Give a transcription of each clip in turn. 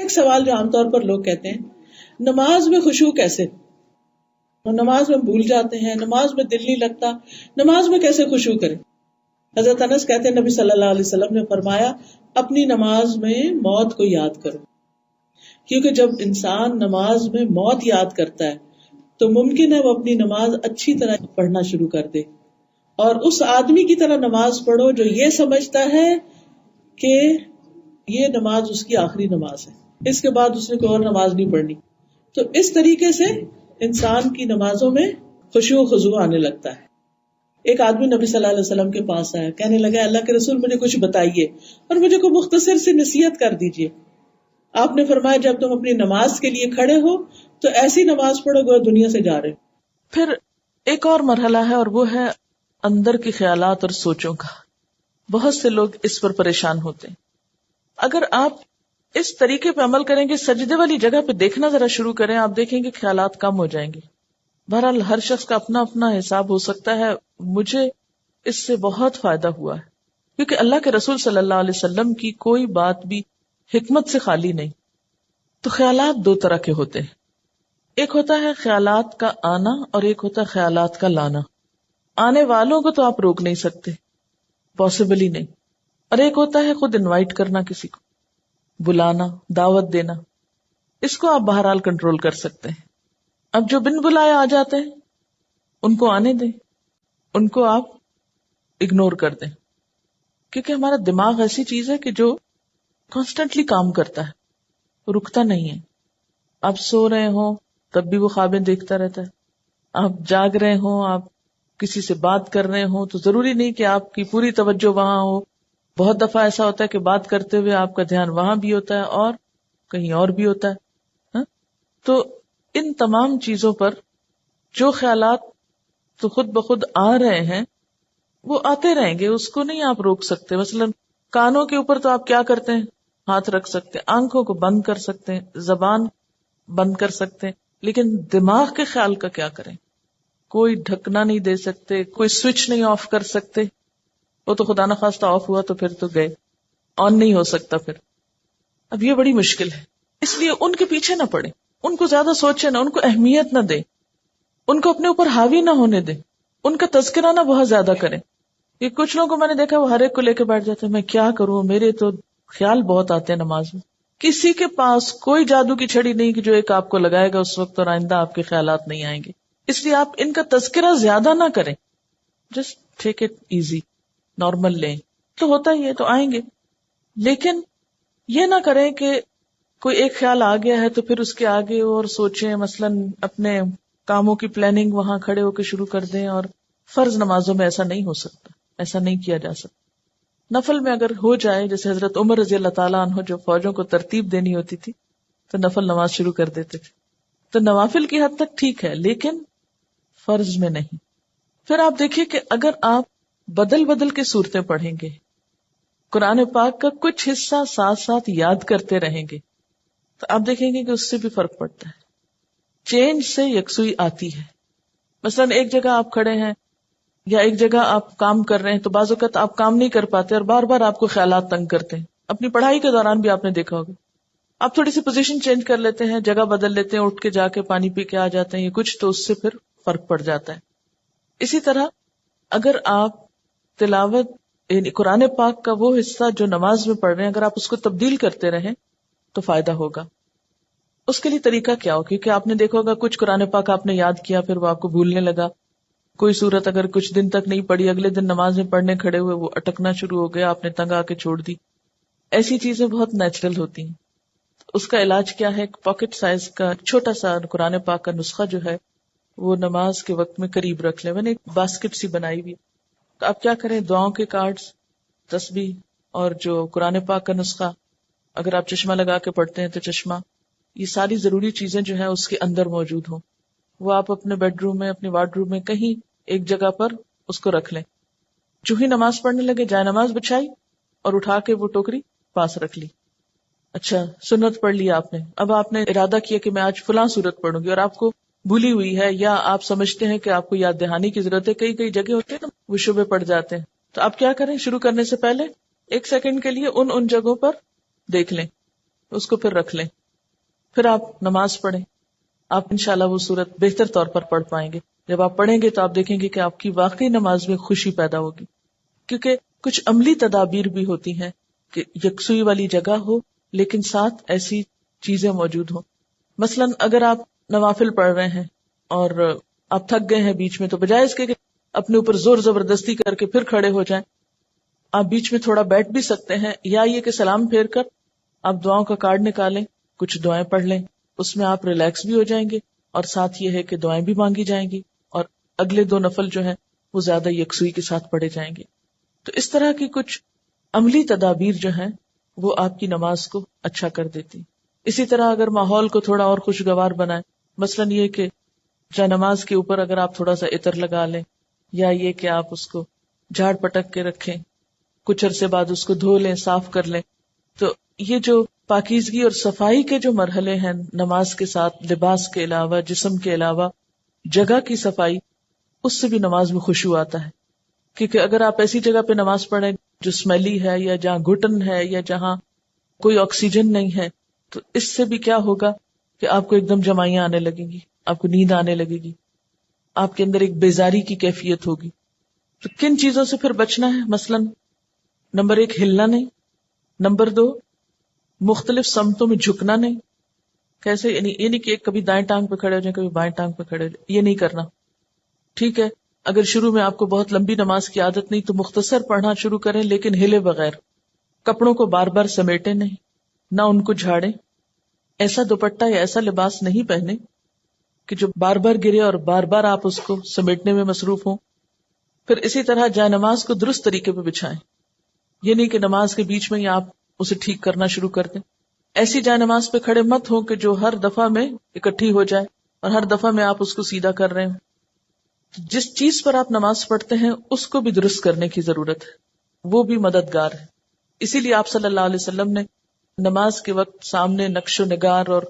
ایک سوال جو عام طور پر لوگ کہتے ہیں، نماز میں خشوع کیسے؟ نماز میں بھول جاتے ہیں، نماز میں دل نہیں لگتا، نماز میں کیسے خشوع کریں؟ حضرت انس کہتے ہیں نبی صلی اللہ علیہ وسلم نے فرمایا اپنی نماز میں موت کو یاد کرو، کیونکہ جب انسان نماز میں موت یاد کرتا ہے تو ممکن ہے وہ اپنی نماز اچھی طرح پڑھنا شروع کر دے، اور اس آدمی کی طرح نماز پڑھو جو یہ سمجھتا ہے کہ یہ نماز اس کی آخری نماز ہے، اس کے بعد اس نے کوئی اور نماز نہیں پڑھنی. تو اس طریقے سے انسان کی نمازوں میں خشوع و خضوع آنے لگتا ہے. ایک آدمی نبی صلی اللہ علیہ وسلم کے پاس آیا، کہنے لگا اللہ کے رسول مجھے کچھ بتائیے اور مجھے کوئی مختصر سی نصیحت کر دیجیے. آپ نے فرمایا جب تم اپنی نماز کے لیے کھڑے ہو تو ایسی نماز پڑھو گو دنیا سے جا رہے ہو. پھر ایک اور مرحلہ ہے اور وہ ہے اندر کی خیالات اور سوچوں کا. بہت سے لوگ اس پر پریشان ہوتے ہیں. اگر آپ اس طریقے پہ عمل کریں گے، سجدے والی جگہ پہ دیکھنا ذرا شروع کریں، آپ دیکھیں گے خیالات کم ہو جائیں گے. بہرحال ہر شخص کا اپنا اپنا حساب ہو سکتا ہے. مجھے اس سے بہت فائدہ ہوا ہے کیونکہ اللہ کے رسول صلی اللہ علیہ وسلم کی کوئی بات بھی حکمت سے خالی نہیں. تو خیالات دو طرح کے ہوتے ہیں، ایک ہوتا ہے خیالات کا آنا اور ایک ہوتا ہے خیالات کا لانا. آنے والوں کو تو آپ روک نہیں سکتے، پاسبل ہی نہیں. اور ایک ہوتا ہے خود انوائٹ کرنا، کسی کو بلانا، دعوت دینا. اس کو آپ بہرحال کنٹرول کر سکتے ہیں. اب جو بن بلائے آ جاتے ہیں ان کو آنے دیں، ان کو آپ اگنور کر دیں، کیونکہ ہمارا دماغ ایسی چیز ہے کہ جو کانسٹنٹلی کام کرتا ہے، رکتا نہیں ہے. آپ سو رہے ہوں تب بھی وہ خوابیں دیکھتا رہتا ہے، آپ جاگ رہے ہوں، آپ کسی سے بات کر رہے ہوں تو ضروری نہیں کہ آپ کی پوری توجہ وہاں ہو. بہت دفعہ ایسا ہوتا ہے کہ بات کرتے ہوئے آپ کا دھیان وہاں بھی ہوتا ہے اور کہیں اور بھی ہوتا ہے. تو ان تمام چیزوں پر جو خیالات تو خود بخود آ رہے ہیں وہ آتے رہیں گے، اس کو نہیں آپ روک سکتے. مثلا کانوں کے اوپر تو آپ کیا کرتے ہیں، ہاتھ رکھ سکتے ہیں، آنکھوں کو بند کر سکتے ہیں، زبان بند کر سکتے ہیں، لیکن دماغ کے خیال کا کیا کریں؟ کوئی ڈھکنا نہیں دے سکتے، کوئی سوئچ نہیں آف کر سکتے. وہ تو خدا نخواستہ آف ہوا تو پھر تو گئے، آن نہیں ہو سکتا پھر. اب یہ بڑی مشکل ہے. اس لیے ان کے پیچھے نہ پڑے، ان کو زیادہ سوچے نہ، ان کو اہمیت نہ دے، ان کو اپنے اوپر حاوی نہ ہونے دے، ان کا تذکرہ نہ بہت زیادہ کریں. یہ کچھ لوگوں کو میں نے دیکھا وہ ہر ایک کو لے کے بیٹھ جاتے ہیں، میں کیا کروں، میرے تو خیال بہت آتے ہیں نماز میں. کسی کے پاس کوئی جادو کی چھڑی نہیں کہ جو ایک آپ کو لگائے گا اس وقت اور آئندہ آپ کے خیالات نہیں آئیں گے. اس لیے آپ ان کا تذکرہ زیادہ نہ کریں، just take it easy, normal لیں. تو ہوتا ہی ہے تو آئیں گے، لیکن یہ نہ کریں کہ کوئی ایک خیال آ گیا ہے تو پھر اس کے آگے اور سوچیں. مثلاً اپنے کاموں کی پلاننگ وہاں کھڑے ہو کے شروع کر دیں. اور فرض نمازوں میں ایسا نہیں ہو سکتا، ایسا نہیں کیا جا سکتا. نفل میں اگر ہو جائے، جیسے حضرت عمر رضی اللہ تعالیٰ عنہ جو فوجوں کو ترتیب دینی ہوتی تھی تو نفل نماز شروع کر دیتے تھے. تو نوافل کی حد تک ٹھیک ہے لیکن فرض میں نہیں. پھر آپ دیکھیے کہ اگر آپ بدل بدل کے صورتیں پڑھیں گے، قرآن پاک کا کچھ حصہ ساتھ ساتھ یاد کرتے رہیں گے، تو آپ دیکھیں گے کہ اس سے بھی فرق پڑتا ہے. چینج سے یکسوئی آتی ہے. مثلاً ایک جگہ آپ کھڑے ہیں یا ایک جگہ آپ کام کر رہے ہیں تو بعض اوقات آپ کام نہیں کر پاتے اور بار بار آپ کو خیالات تنگ کرتے ہیں. اپنی پڑھائی کے دوران بھی آپ نے دیکھا ہوگا، آپ تھوڑی سی پوزیشن چینج کر لیتے ہیں، جگہ بدل لیتے ہیں، اٹھ کے جا کے پانی پی کے آ جاتے ہیں، یہ کچھ تو اس سے پھر فرق پڑ جاتا ہے. اسی طرح اگر آپ تلاوت یعنی قرآن پاک کا وہ حصہ جو نماز میں پڑھ رہے ہیں اگر آپ اس کو تبدیل کرتے رہیں تو فائدہ ہوگا. اس کے لیے طریقہ کیا ہو؟ کیونکہ آپ نے دیکھا ہوگا کچھ قرآن پاک آپ نے یاد کیا پھر وہ آپ کو بھولنے لگا. کوئی صورت اگر کچھ دن تک نہیں پڑھی، اگلے دن نماز میں پڑھنے کھڑے ہوئے وہ اٹکنا شروع ہو گیا، آپ نے تنگ آ کے چھوڑ دی. ایسی چیزیں بہت نیچرل ہوتی ہیں. اس کا علاج کیا ہے؟ ایک پاکٹ سائز کا چھوٹا سا قرآن پاک کا نسخہ جو ہے وہ نماز کے وقت میں قریب رکھ لیں. میں نے ایک باسکٹ سی بنائی ہوئی. تو آپ کیا کریں، دعاؤں کے کارڈز، تسبیح اور جو قرآن پاک کا نسخہ، اگر آپ چشمہ لگا کے پڑھتے ہیں تو چشمہ، یہ ساری ضروری چیزیں جو ہیں اس کے اندر موجود ہوں. وہ آپ اپنے بیڈ روم میں، اپنے وارڈ روم میں کہیں ایک جگہ پر اس کو رکھ لیں. جو ہی نماز پڑھنے لگے جائے نماز بچھائی اور اٹھا کے وہ ٹوکری پاس رکھ لی. اچھا سنت پڑھ لی آپ نے، اب آپ نے ارادہ کیا کہ میں آج فلاں سورت پڑھوں گی اور آپ کو بھولی ہوئی ہے یا آپ سمجھتے ہیں کہ آپ کو یاد دہانی کی ضرورت ہے. کئی جگہ ہوتے ہیں نا وہ شبے پڑ جاتے ہیں. تو آپ کیا کریں، شروع کرنے سے پہلے 1 سیکنڈ کے لیے ان جگہوں پر دیکھ لیں اس کو پھر رکھ لیں، پھر آپ نماز پڑھیں. آپ انشاءاللہ وہ صورت بہتر طور پر پڑھ پائیں گے. جب آپ پڑھیں گے تو آپ دیکھیں گے کہ آپ کی واقعی نماز میں خوشی پیدا ہوگی، کیونکہ کچھ عملی تدابیر بھی ہوتی ہیں کہ یکسوئی والی جگہ ہو لیکن ساتھ ایسی چیزیں موجود ہوں. مثلا اگر آپ نوافل پڑھ رہے ہیں اور آپ تھک گئے ہیں بیچ میں، تو بجائے اس کے کہ اپنے اوپر زور زبردستی کر کے پھر کھڑے ہو جائیں، آپ بیچ میں تھوڑا بیٹھ بھی سکتے ہیں، یا یہ کہ سلام پھیر کر آپ دعاؤں کا کارڈ نکالیں، کچھ دعائیں پڑھ لیں، اس میں آپ ریلیکس بھی ہو جائیں گے اور ساتھ یہ ہے کہ دعائیں بھی مانگی جائیں گی اور اگلے 2 نفل جو ہیں وہ زیادہ یکسوئی کے ساتھ پڑھے جائیں گے. تو اس طرح کی کچھ عملی تدابیر جو ہیں وہ آپ کی نماز کو اچھا کر دیتی. اسی طرح اگر ماحول کو تھوڑا اور خوشگوار بنائیں، مثلا یہ کہ جا نماز کے اوپر اگر آپ تھوڑا سا عطر لگا لیں، یا یہ کہ آپ اس کو جھاڑ پٹک کے رکھیں، کچھ عرصے بعد اس کو دھو لیں، صاف کر لیں، تو یہ جو پاکیزگی اور صفائی کے جو مرحلے ہیں نماز کے ساتھ، لباس کے علاوہ، جسم کے علاوہ جگہ کی صفائی، اس سے بھی نماز میں خشوع آتا ہے. کیونکہ اگر آپ ایسی جگہ پہ نماز پڑھیں جو اسمیلی ہے یا جہاں گھٹن ہے یا جہاں کوئی آکسیجن نہیں ہے، تو اس سے بھی کیا ہوگا کہ آپ کو ایک دم جمائیاں آنے لگیں گی، آپ کو نیند آنے لگے گی، آپ کے اندر ایک بیزاری کی کیفیت ہوگی. تو کن چیزوں سے پھر بچنا ہے؟ مثلا نمبر 1 ہلنا نہیں، نمبر 2 مختلف سمتوں میں جھکنا نہیں. کیسے؟ یعنی یہ نہیں کہ ایک کبھی دائیں ٹانگ پہ کھڑے ہو جائیں، کبھی بائیں ٹانگ پہ کھڑے ہو جائیں، یہ نہیں کرنا. ٹھیک ہے، اگر شروع میں آپ کو بہت لمبی نماز کی عادت نہیں تو مختصر پڑھنا شروع کریں، لیکن ہلے بغیر. کپڑوں کو بار بار سمیٹے نہیں، نہ ان کو جھاڑیں. ایسا دوپٹہ یا ایسا لباس نہیں پہنے کہ جو بار بار گرے اور بار بار آپ اس کو سمیٹنے میں مصروف ہوں. پھر اسی طرح جائے نماز کو درست طریقے پہ بچھائیں. یہ نہیں کہ نماز کے بیچ میں ہی آپ اسے ٹھیک کرنا شروع کر دیں. ایسی جائے نماز پہ کھڑے مت ہو کہ جو ہر دفعہ میں اکٹھی ہو جائے اور ہر دفعہ میں آپ اس کو سیدھا کر رہے ہوں. جس چیز پر آپ نماز پڑھتے ہیں اس کو بھی درست کرنے کی ضرورت ہے، وہ بھی مددگار ہے. اسی لیے آپ صلی اللہ علیہ وسلم نے نماز کے وقت سامنے نقش و نگار اور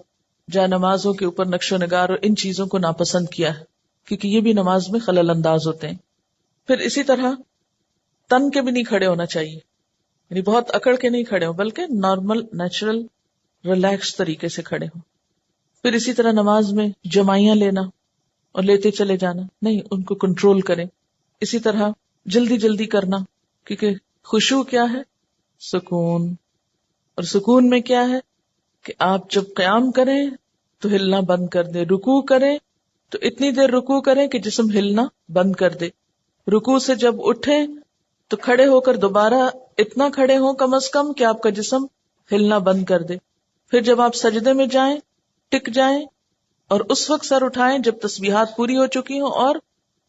جائے نمازوں کے اوپر نقش و نگار اور ان چیزوں کو ناپسند کیا ہے، کیونکہ یہ بھی نماز میں خلل انداز ہوتے ہیں. پھر اسی طرح تن کے بھی نہیں کھڑے ہونا چاہیے، یعنی بہت اکڑ کے نہیں کھڑے ہوں، بلکہ نارمل نیچرل ریلیکس طریقے سے کھڑے ہوں. پھر اسی طرح نماز میں جمائیاں لینا اور لیتے چلے جانا نہیں، ان کو کنٹرول کریں. اسی طرح جلدی جلدی کرنا، کیونکہ خشوع کیا ہے؟ سکون. اور سکون میں کیا ہے کہ آپ جب قیام کریں تو ہلنا بند کر دیں، رکوع کریں تو اتنی دیر رکوع کریں کہ جسم ہلنا بند کر دے. رکوع سے جب اٹھیں تو کھڑے ہو کر دوبارہ اتنا کھڑے ہوں کم از کم کہ آپ کا جسم ہلنا بند کر دے. پھر جب آپ سجدے میں جائیں ٹک جائیں اور اس وقت سر اٹھائیں جب تسبیحات پوری ہو چکی ہوں اور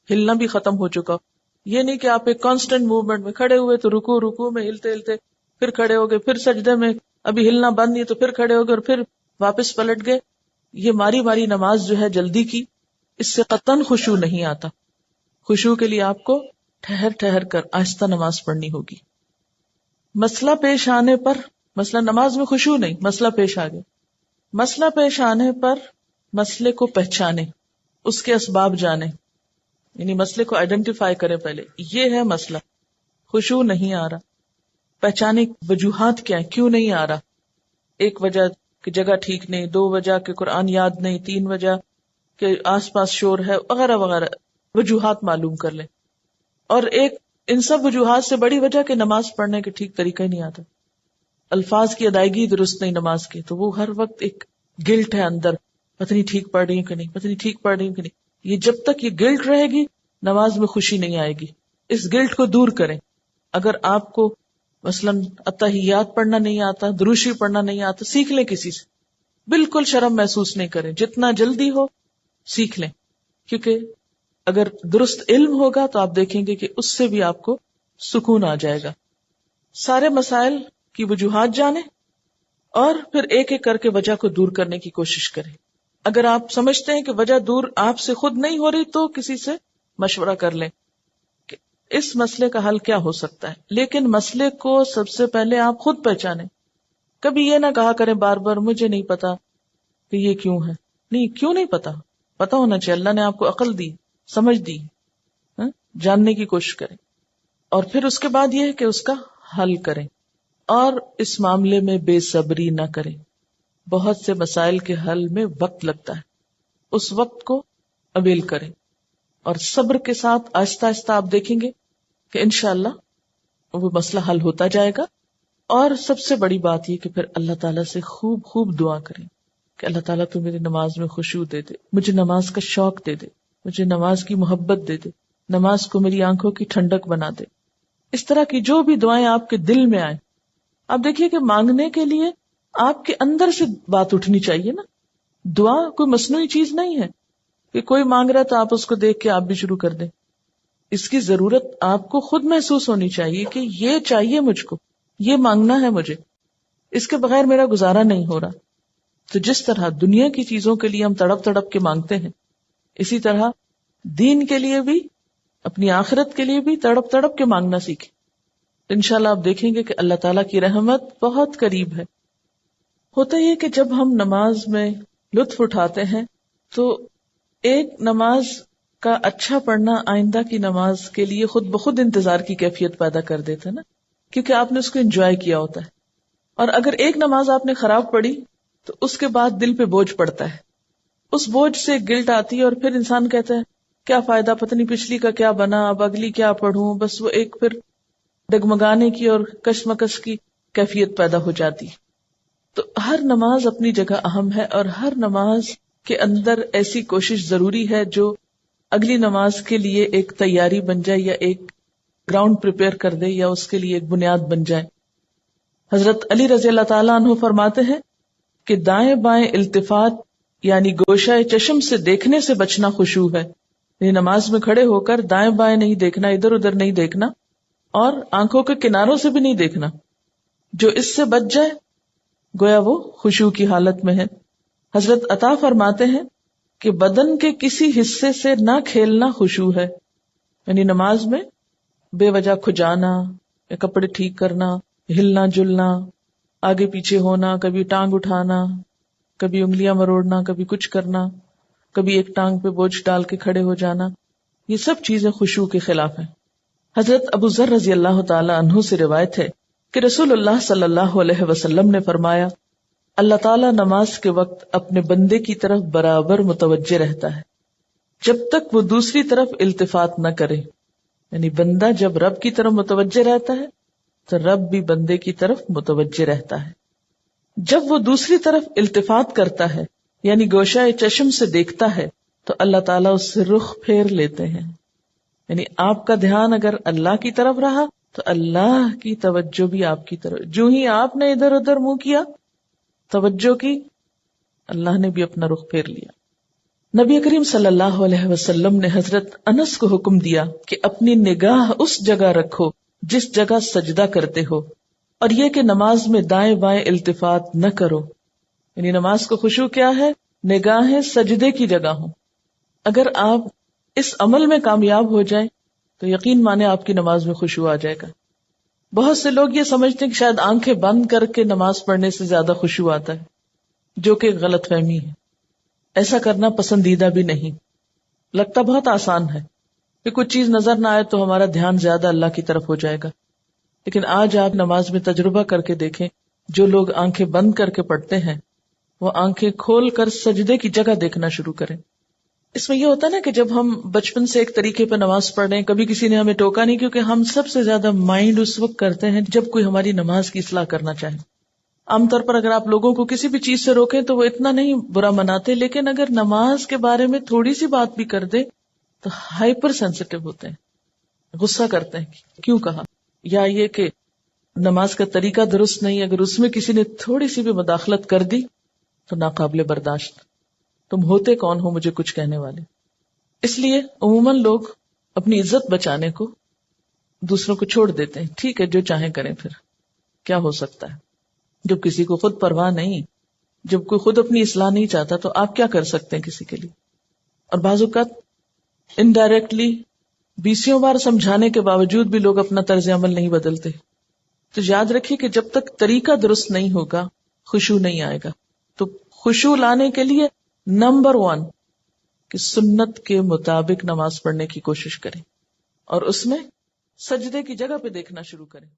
ہلنا بھی ختم ہو چکا. یہ نہیں کہ آپ ایک کانسٹنٹ موومنٹ میں کھڑے ہوئے تو رکوع میں ہلتے ہلتے پھر کھڑے ہو گئے، پھر سجدے میں ابھی ہلنا بند نہیں تو پھر کھڑے ہو گئے اور پھر واپس پلٹ گئے. یہ ماری ماری نماز جو ہے جلدی کی، اس سے قطعاً خشوع نہیں آتا. خشوع کے لیے آپ کو ٹھہر ٹھہر کر آہستہ نماز پڑھنی ہوگی. مسئلہ پیش آنے پر، مسئلہ نماز میں خشوع نہیں، مسئلہ پیش آ گیا، مسئلہ پیش آنے پر مسئلے کو پہچانے، اس کے اسباب جانے، یعنی مسئلے کو آئیڈینٹیفائی کریں. پہلے یہ ہے مسئلہ، خشوع نہیں آ رہا، پہچانے وجوہات کیا ہیں، کیوں نہیں آ رہا. ایک وجہ کہ جگہ ٹھیک نہیں، 2 وجہ کہ قرآن یاد نہیں، 3 وجہ کہ آس پاس شور ہے، وغیرہ وغیرہ وجوہات معلوم کر لیں. اور ایک ان سب وجوہات سے بڑی وجہ کہ نماز پڑھنے کے ٹھیک طریقہ ہی نہیں آتا، الفاظ کی ادائیگی درست نہیں نماز کی، تو وہ ہر وقت ایک گلٹ ہے اندر، پتہ نہیں ٹھیک پڑھ رہی ہوں کہ نہیں، پتہ نہیں ٹھیک پڑھ رہی ہوں کہ نہیں. یہ جب تک یہ گلٹ رہے گی نماز میں خوشی نہیں آئے گی. اس گلٹ کو دور کریں. اگر آپ کو مثلاً اتحیات پڑھنا نہیں آتا، دروشی پڑھنا نہیں آتا، سیکھ لیں کسی سے، بالکل شرم محسوس نہیں کریں، جتنا جلدی ہو سیکھ لیں. کیونکہ اگر درست علم ہوگا تو آپ دیکھیں گے کہ اس سے بھی آپ کو سکون آ جائے گا. سارے مسائل کی وجوہات جانیں اور پھر ایک ایک کر کے وجہ کو دور کرنے کی کوشش کریں. اگر آپ سمجھتے ہیں کہ وجہ دور آپ سے خود نہیں ہو رہی تو کسی سے مشورہ کر لیں کہ اس مسئلے کا حل کیا ہو سکتا ہے. لیکن مسئلے کو سب سے پہلے آپ خود پہچانیں. کبھی یہ نہ کہا کریں بار بار مجھے نہیں پتا کہ یہ کیوں ہے. نہیں، کیوں نہیں پتا، پتا ہونا چاہیے. اللہ نے آپ کو عقل دی، سمجھ دی، جاننے کی کوشش کریں. اور پھر اس کے بعد یہ ہے کہ اس کا حل کریں اور اس معاملے میں بے صبری نہ کریں. بہت سے مسائل کے حل میں وقت لگتا ہے، اس وقت کو اویل کریں، اور صبر کے ساتھ آہستہ آہستہ آپ دیکھیں گے کہ انشاءاللہ وہ مسئلہ حل ہوتا جائے گا. اور سب سے بڑی بات یہ کہ پھر اللہ تعالیٰ سے خوب خوب دعا کریں کہ اللہ تعالیٰ تو میری نماز میں خشوع دے دے، مجھے نماز کا شوق دے دے، مجھے نماز کی محبت دے دے، نماز کو میری آنکھوں کی ٹھنڈک بنا دے. اس طرح کی جو بھی دعائیں آپ کے دل میں آئیں، آپ دیکھیے کہ مانگنے کے لیے آپ کے اندر سے بات اٹھنی چاہیے نا. دعا کوئی مصنوعی چیز نہیں ہے کہ کوئی مانگ رہا تو آپ اس کو دیکھ کے آپ بھی شروع کر دیں. اس کی ضرورت آپ کو خود محسوس ہونی چاہیے کہ یہ چاہیے مجھ کو، یہ مانگنا ہے مجھے، اس کے بغیر میرا گزارا نہیں ہو رہا. تو جس طرح دنیا کی چیزوں کے لیے ہم تڑپ تڑپ کے مانگتے ہیں، اسی طرح دین کے لیے بھی، اپنی آخرت کے لیے بھی تڑپ تڑپ کے مانگنا سیکھیں. انشاءاللہ آپ دیکھیں گے کہ اللہ تعالیٰ کی رحمت بہت قریب ہے. ہوتا یہ کہ جب ہم نماز میں لطف اٹھاتے ہیں تو ایک نماز کا اچھا پڑھنا آئندہ کی نماز کے لیے خود بخود انتظار کی کیفیت پیدا کر دیتا ہے نا، کیونکہ آپ نے اس کو انجوائے کیا ہوتا ہے. اور اگر ایک نماز آپ نے خراب پڑھی تو اس کے بعد دل پہ بوجھ پڑتا ہے، اس بوجھ سے گلٹ آتی ہے، اور پھر انسان کہتا ہے کیا فائدہ، پتہ نہیں پچھلی کا کیا بنا، اب اگلی کیا پڑھوں. بس وہ ایک پھر ڈگمگانے کی اور کشمکش کی کیفیت پیدا ہو جاتی. تو ہر نماز اپنی جگہ اہم ہے، اور ہر نماز کے اندر ایسی کوشش ضروری ہے جو اگلی نماز کے لیے ایک تیاری بن جائے، یا ایک گراؤنڈ پریپئر کر دے، یا اس کے لیے ایک بنیاد بن جائے. حضرت علی رضی اللہ تعالیٰ عنہ فرماتے ہیں کہ دائیں بائیں التفات یعنی گوشہ چشم سے دیکھنے سے بچنا خشوع ہے. یعنی نماز میں کھڑے ہو کر دائیں بائیں نہیں دیکھنا، ادھر ادھر نہیں دیکھنا، اور آنکھوں کے کناروں سے بھی نہیں دیکھنا. جو اس سے بچ جائے گویا وہ خشوع کی حالت میں ہے. حضرت عطا فرماتے ہیں کہ بدن کے کسی حصے سے نہ کھیلنا خشوع ہے. یعنی نماز میں بے وجہ کھجانا یا کپڑے ٹھیک کرنا، ہلنا جلنا، آگے پیچھے ہونا، کبھی ٹانگ اٹھانا، کبھی انگلیاں مروڑنا، کبھی کچھ کرنا، کبھی ایک ٹانگ پہ بوجھ ڈال کے کھڑے ہو جانا، یہ سب چیزیں خشوع کے خلاف ہیں. حضرت ابو ذر رضی اللہ تعالی عنہ سے روایت ہے کہ رسول اللہ صلی اللہ علیہ وسلم نے فرمایا، اللہ تعالیٰ نماز کے وقت اپنے بندے کی طرف برابر متوجہ رہتا ہے جب تک وہ دوسری طرف التفات نہ کرے. یعنی بندہ جب رب کی طرف متوجہ رہتا ہے تو رب بھی بندے کی طرف متوجہ رہتا ہے. جب وہ دوسری طرف التفات کرتا ہے یعنی گوشہ چشم سے دیکھتا ہے تو اللہ تعالیٰ اس سے رخ پھیر لیتے ہیں. یعنی آپ کا دھیان اگر اللہ کی طرف رہا تو اللہ کی توجہ بھی آپ کی طرف. جو ہی آپ نے ادھر ادھر منہ کیا، توجہ کی، اللہ نے بھی اپنا رخ پھیر لیا. نبی کریم صلی اللہ علیہ وسلم نے حضرت انس کو حکم دیا کہ اپنی نگاہ اس جگہ رکھو جس جگہ سجدہ کرتے ہو، اور یہ کہ نماز میں دائیں بائیں التفات نہ کرو. یعنی نماز کو خشوع کیا ہے؟ نگاہیں سجدے کی جگہ ہوں. اگر آپ اس عمل میں کامیاب ہو جائیں تو یقین مانے آپ کی نماز میں خشوع آ جائے گا. بہت سے لوگ یہ سمجھتے ہیں کہ شاید آنکھیں بند کر کے نماز پڑھنے سے زیادہ خشوع آتا ہے، جو کہ غلط فہمی ہے. ایسا کرنا پسندیدہ بھی نہیں. لگتا بہت آسان ہے کہ کچھ چیز نظر نہ آئے تو ہمارا دھیان زیادہ اللہ کی طرف ہو جائے گا، لیکن آج آپ نماز میں تجربہ کر کے دیکھیں، جو لوگ آنکھیں بند کر کے پڑھتے ہیں وہ آنکھیں کھول کر سجدے کی جگہ دیکھنا شروع کریں. اس میں یہ ہوتا ہے نا کہ جب ہم بچپن سے ایک طریقے پہ نماز پڑھ رہے ہیں، کبھی کسی نے ہمیں ٹوکا نہیں، کیونکہ ہم سب سے زیادہ مائنڈ اس وقت کرتے ہیں جب کوئی ہماری نماز کی اصلاح کرنا چاہے. عام طور پر اگر آپ لوگوں کو کسی بھی چیز سے روکیں تو وہ اتنا نہیں برا مناتے، لیکن اگر نماز کے بارے میں تھوڑی سی بات بھی کر دے تو ہائپر سینسٹیو ہوتے ہیں، غصہ کرتے ہیں کیوں کہا، یا یہ کہ نماز کا طریقہ درست نہیں. اگر اس میں کسی نے تھوڑی سی بھی مداخلت کر دی تو ناقابل برداشت. تم ہوتے کون ہو مجھے کچھ کہنے والے. اس لیے عموماً لوگ اپنی عزت بچانے کو دوسروں کو چھوڑ دیتے ہیں. ٹھیک ہے جو چاہیں کریں، پھر کیا ہو سکتا ہے. جب کسی کو خود پرواہ نہیں، جب کوئی خود اپنی اصلاح نہیں چاہتا تو آپ کیا کر سکتے ہیں کسی کے لیے. اور بعض اوقات انڈائریکٹلی 20 بار سمجھانے کے باوجود بھی لوگ اپنا طرز عمل نہیں بدلتے. تو یاد رکھیے کہ جب تک طریقہ درست نہیں ہوگا خشوع نہیں آئے گا. تو خشوع لانے کے لیے نمبر 1 کہ سنت کے مطابق نماز پڑھنے کی کوشش کریں، اور اس میں سجدے کی جگہ پہ دیکھنا شروع کریں.